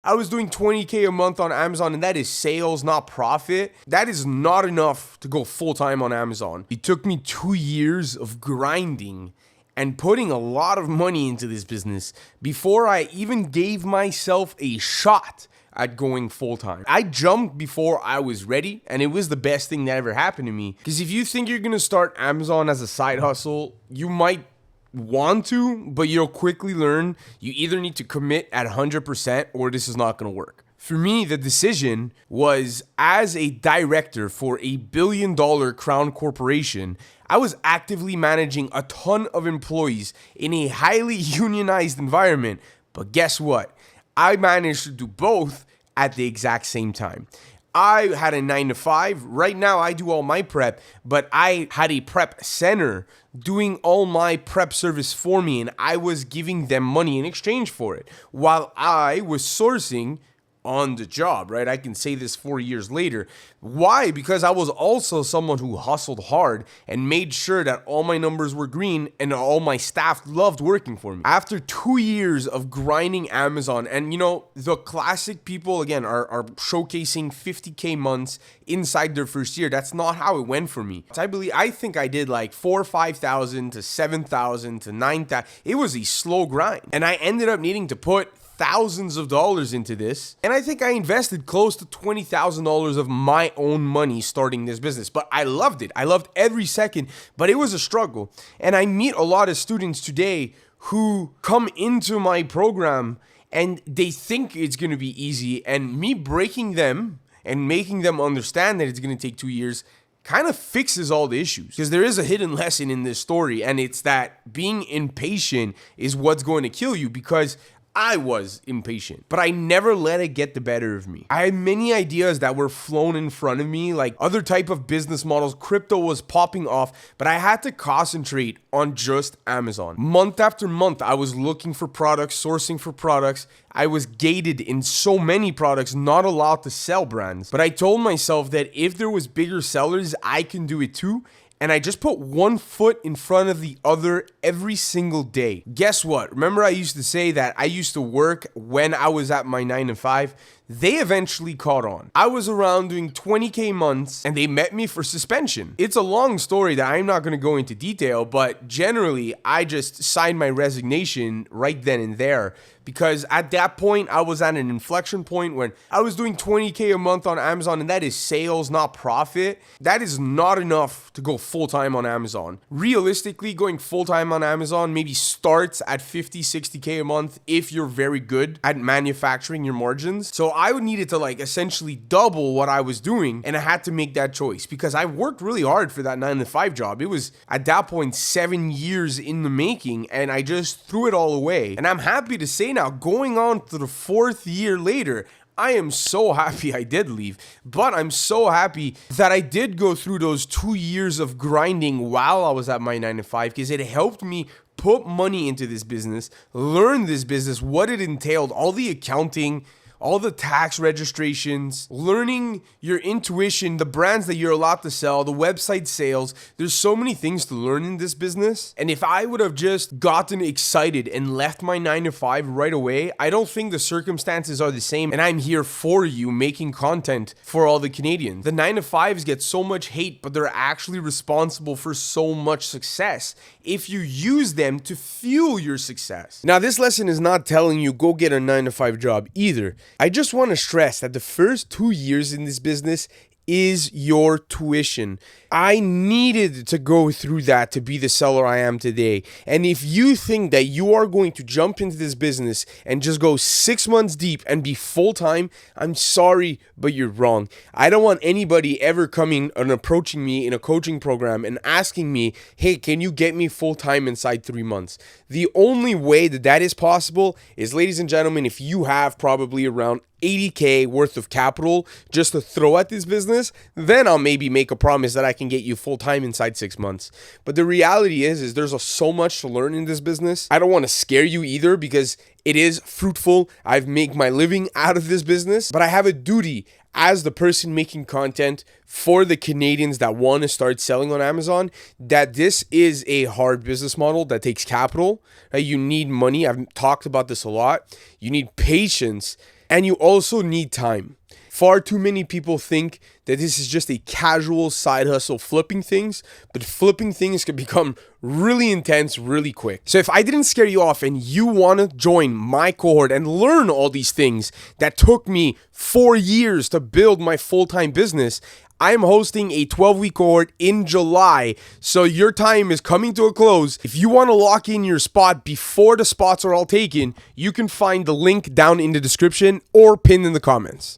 I was doing 20K a month on Amazon, and that is sales, not profit. That is not enough to go full time on Amazon. It took me 2 years of grinding and putting a lot of money into this business before I even gave myself a shot at going full time. I jumped before I was ready, and it was the best thing that ever happened to me. Because if you think you're gonna start Amazon as a side hustle, you might want to, but you'll quickly learn you either need to commit at 100% or this is not going to work. For me, the decision was, as a director for a billion-dollar crown corporation, I was actively managing a ton of employees in a highly unionized environment. But guess what? I managed to do both at the exact same time. I had a 9 to 5. Right now, I do all my prep, but I had a prep center doing all my prep service for me, and I was giving them money in exchange for it while I was sourcing on the job, right? I can say this 4 years later. Why? Because I was also someone who hustled hard and made sure that all my numbers were green and all my staff loved working for me. After 2 years of grinding Amazon, and the classic people again are showcasing 50K months inside their first year. That's not how it went for me. I think I did like 4,000 or 5,000 to 7,000 to 9,000. It was a slow grind, and I ended up needing to put thousands of dollars into this, and I think I invested close to $20,000 of my own money starting this business. But I loved it. I loved every second, but it was a struggle. And I meet a lot of students today who come into my program and they think it's going to be easy, and me breaking them and making them understand that it's going to take 2 years kind of fixes all the issues. Because there is a hidden lesson in this story, and it's that being impatient is what's going to kill you, because I was impatient, but I never let it get the better of me. I had many ideas that were flown in front of me, like other type of business models. Crypto was popping off, but I had to concentrate on just Amazon. Month after month, I was looking for products, sourcing for products. I was gated in so many products, not allowed to sell brands. But I told myself that if there was bigger sellers, I can do it too. And I just put one foot in front of the other every single day. Guess what? Remember I used to say that I used to work when I was at my 9 to 5? They eventually caught on. I was around doing 20K months, and they met me for suspension. It's a long story that I'm not going to go into detail, but generally I just signed my resignation right then and there, because at that point I was at an inflection point when I was doing 20K a month on Amazon, and that is sales, not profit. That is not enough to go full-time on Amazon. Realistically, going full-time on Amazon maybe starts at 50, 60K a month if you're very good at manufacturing your margins. So I needed to essentially double what I was doing, and I had to make that choice because I worked really hard for that 9 to 5 job. It was at that point 7 years in the making, and I just threw it all away. And I'm happy to say now, going on to the 4th year later, I am so happy I did leave, but I'm so happy that I did go through those 2 years of grinding while I was at my 9 to 5, because it helped me put money into this business, learn this business, what it entailed, all the accounting, all the tax registrations, learning your intuition, the brands that you're allowed to sell, the website sales. There's so many things to learn in this business. And if I would have just gotten excited and left my 9 to 5 right away, I don't think the circumstances are the same. And I'm here for you, making content for all the Canadians. The 9 to 5s get so much hate, but they're actually responsible for so much success if you use them to fuel your success. Now, this lesson is not telling you go get a 9 to 5 job either. I just want to stress that the first 2 years in this business is your tuition. I needed to go through that to be the seller I am today. And if you think that you are going to jump into this business and just go 6 months deep and be full-time, I'm sorry, but you're wrong. I don't want anybody ever coming and approaching me in a coaching program and asking me, hey, can you get me full-time inside 3 months? The only way that that is possible is, ladies and gentlemen, if you have probably around 80K worth of capital just to throw at this business, then I'll maybe make a promise that I can get you full-time inside 6 months. But the reality is there's so much to learn in this business. I don't want to scare you either, because it is fruitful. I've made my living out of this business, but I have a duty as the person making content for the Canadians that want to start selling on Amazon, that this is a hard business model that takes capital. Right? You need money. I've talked about this a lot. You need patience. And you also need time. Far too many people think that this is just a casual side hustle flipping things, but flipping things can become really intense really quick. So if I didn't scare you off and you want to join my cohort and learn all these things that took me 4 years to build my full-time business, I am hosting a 12-week cohort in July, so your time is coming to a close. If you want to lock in your spot before the spots are all taken, you can find the link down in the description or pinned in the comments.